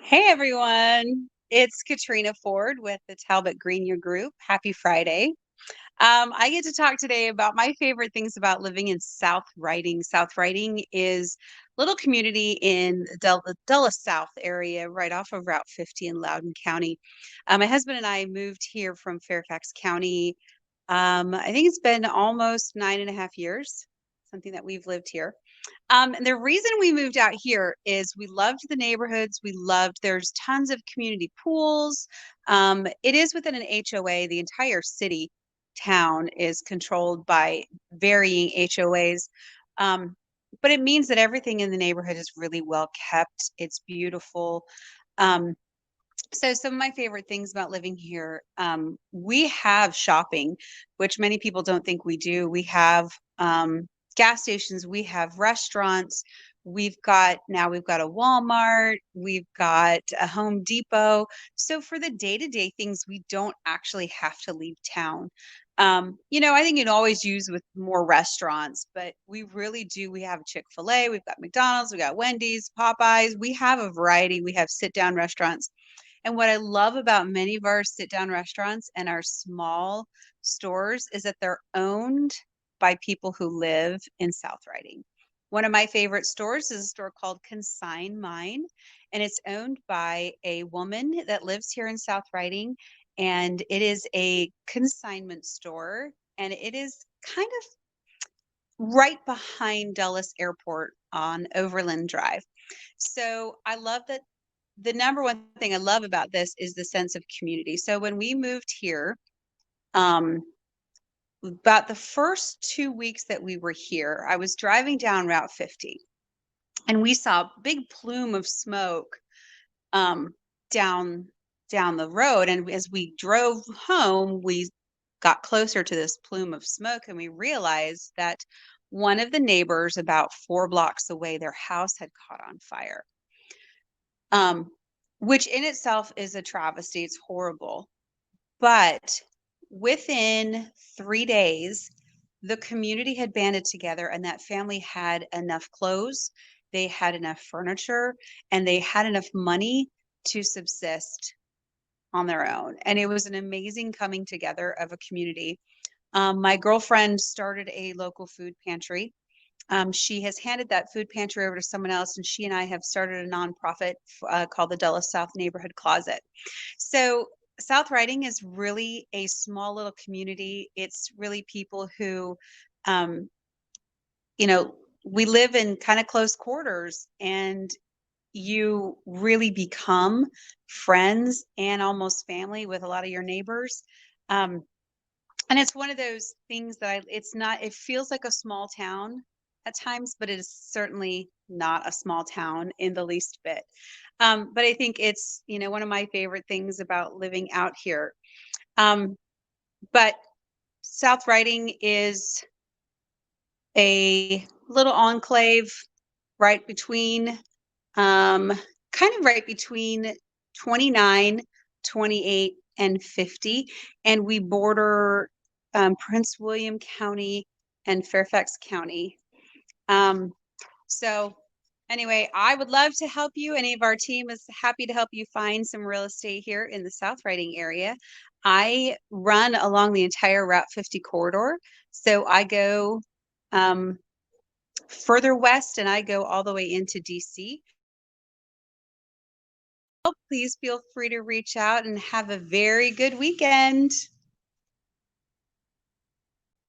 Hey everyone, it's Katrina Foard with the Talbot Greenya Group. Happy Friday. I get to talk today about my favorite things about living in South Riding. South Riding is a little community in the Dulles South area, right off of Route 50 in Loudoun County. My husband and I moved here from Fairfax County. I think it's been almost 9.5 years, something that we've lived here. And the reason we moved out here is we loved the neighborhoods. There's tons of community pools. It is within an HOA. The entire city town is controlled by varying HOAs. Um, but it means that everything in the neighborhood is really well kept. It's beautiful. Um, so some of my favorite things about living here, we have shopping, which many people don't think we do. We have gas stations, we have restaurants, we've got a Walmart, we've got a Home Depot. So for the day-to-day things, we don't actually have to leave town. I think you'd always use with more restaurants, but we really do. We have Chick-fil-A, we've got McDonald's, we got Wendy's, Popeyes. We have a variety. We have sit-down restaurants. And what I love about many of our sit down restaurants and our small stores is that they're owned by people who live in South Riding. One of my favorite stores is a store called Consign Mine, and it's owned by a woman that lives here in South Riding. And it is a consignment store, and it is kind of right behind Dulles Airport on Overland Drive. So I love that the number one thing I love about this is the sense of community. So when we moved here, um, about the first 2 weeks that we were here, I was driving down Route 50 and we saw a big plume of smoke um, down down the road. And as we drove home, we got closer to this plume of smoke and we realized that one of the neighbors about 4 blocks away, their house had caught on fire. Um, which in itself is a travesty. It's horrible. But within 3 days, the community had banded together, and that family had enough clothes, they had enough furniture, and they had enough money to subsist on their own. And it was an amazing coming together of a community. My girlfriend started a local food pantry. She has handed that food pantry over to someone else, and she and I have started a nonprofit called the Dulles South Neighborhood Closet. So South Riding is really a small little community. It's really people who, um, you know, we live in kind of close quarters, and you really become friends and almost family with a lot of your neighbors. Um, and it's one of those things that it's not, it feels like a small town at times, but it is certainly not a small town in the least bit. But I think it's, one of my favorite things about living out here. Um, but South Riding is a little enclave right between, kind of right between 29, 28, and 50. And we border Prince William County and Fairfax County. So anyway, I would love to help you. Any of our team is happy to help you find some real estate here in the South Riding area. I run along the entire Route 50 corridor. So I go further west and I go all the way into DC. Please feel free to reach out and have a very good weekend.